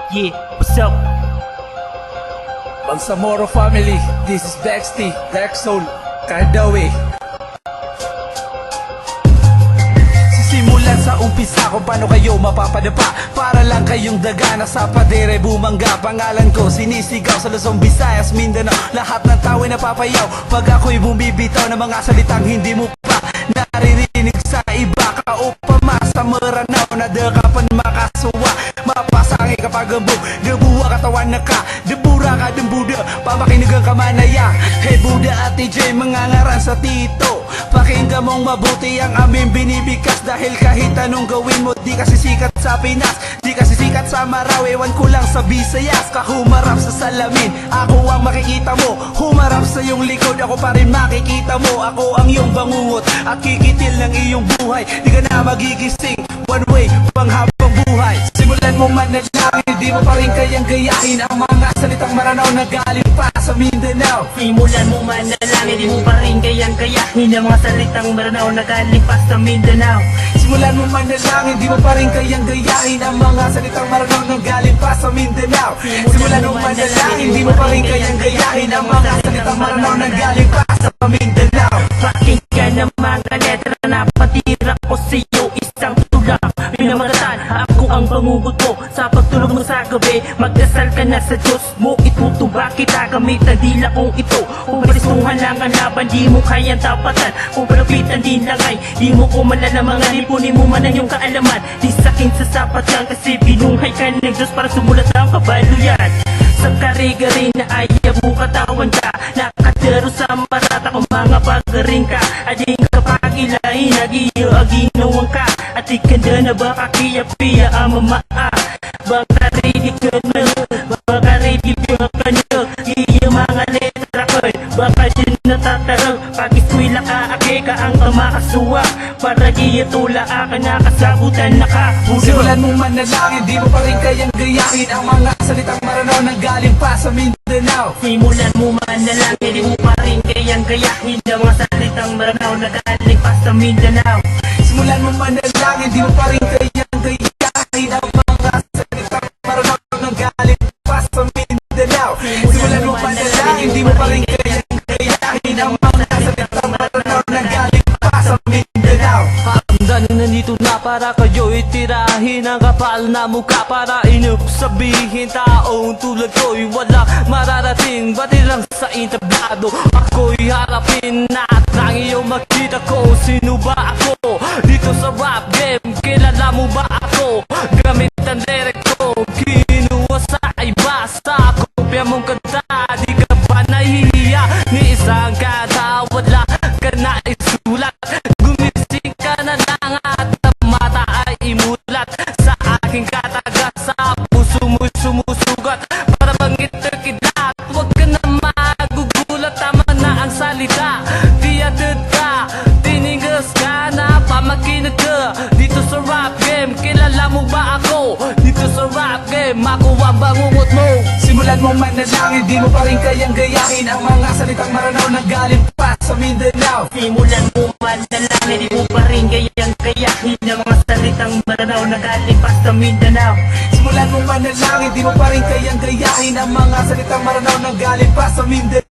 Yeah, what's up? Bangsamoro family, this is Dexty, Dark Soul, Cardawe. Sisimulan sa umpisa kung paano kayo mapapadapa, para lang kayong daga na sa padere bumangga. Pangalan ko sinisigaw sa Luzon, Visayas, Mindanao. Lahat ng tao ay napapayaw pag ako'y bumibitaw ng mga salitang hindi mo pa naririnig sa iba. Kaupama sa maranaw na dekapan makasuwa. Mapasangi kapag debuwa katawan na ka, debura ka dembuda, pamakinigang kamanaya. Hey Buda at TJ, mangangaran sa tito, pakinggan mong mabuti ang aming binibigas. Dahil kahit anong gawin mo, di kasi sikat sa Pinas, di kasi sikat sa Marawi. Ewan ko lang sa Visayas, kahumarap sa salamin, ako ang makikita mo. Humarap sa iyong likod, ako pa rin makikita mo. Ako ang iyong bangungot at kikitil ng iyong buhay. Di ka na magigising, one way, panghabang buhay. Simulan mo man na lang, hindi mo pa rin kayang gayahin ang mga salitang maranaw na galing pa sa Mindanao. Simulan mo man na lang, hindi mo pa rin kayang-kayahin ang mga salitang maranaw na galing pa sa Mindanao. Simulan mo man na lang, hindi mo pa rin kayang gayahin ang mga salitang maranaw na galing pa sa Mindanao. Simulan mo man na lang, hindi mo pa rin kayang gayahin ang mga salitang maranaw na galing pa sa Mindanao. Pakinggan ang mga letra na patira ko sa'yo, isang tulang pinamagatang. Ako ang bangugot mo sa pagtulog mo sa gabi. Magdasal ka na sa Diyos mo, itutuba kita gamit ang dila kong ito. Kung palisungan lang ang laban, di mo kayang tapatan. Kung palapitan din lang ay di mo ko malalamangan. Ipunin mo man ang iyong kaalaman, di sakin sa sapat yan, kasi binuhay ka ng Diyos para sumulat ang kabaluyan. Sa kari-gari na ayaw katawan ka, nakatero sa marata kung mga pagaring ka. Ading kapag ilahin, nag-iyo-aginawang ka, at ikanda na baka kiya-piya ang mamaa. Baka ready ka na, baka ready ka na, iya mga letra ko, baka din natatarang. Pag iswila ka, ake ka ang kamakasuwa, para iya tula ka nakasabutan na ka. Simulan mo man na lang, hindi mo pa rin kayang gayahin ang mga salitang maranaw na galing pa sa Mindanao. Simulan mo man na lang, hindi mo pa rin kayang-kayahin ang mga salitang maranaw na galing pa sa Mindanao. Simulan mo man na lang, hindi mo pa rin kayang gayahin ang mga salitang maranaw na galing pa sa Mindanao. Simulan mo man na lang, hindi mo pa rin kayang gayahin ang mga salitang maranaw na galing pa sa Mindanao. Hanggang nandito na para kayo itirahin ang kapal na mukha, para sabihin taong tulad ko'y wala mararating. Bati lang sa entablado ako'y harapin, at nang iyong makita ko sino ba ako dito sa rap game. Kilala mo ba ako? Gamit ang direct ko, kinuha sa iba, sa kopya mong kanta. Di ka ba nahihiya ni isang kanta? Wala ka na isulat, gumising ka na lang at ang mata ay imulat. Sa aking kataga, sa puso mo'y sumusugat, para bang itakidlat. Huwag ka na magugulat, tama na ang salita. Tiyatid ka, tinigas ka na, pamakinig ka dito sa rap game. Kilala mo ba ako dito sa rap game? Ako ang bangungot mo. Simulan mo man na lang, hindi mo pa rin kayang gayahin ang mga salitang maranaw na galing pa sa Mindanao. Simulan mo man na lang, hindi mo pa rin kayang-kayahin ang mga salitang maranaw na galing pa sa Mindanao. Simulan mo man na lang, hindi mo pa rin kayang gayahin ang mga salitang maranaw na galing pa sa Mindanao.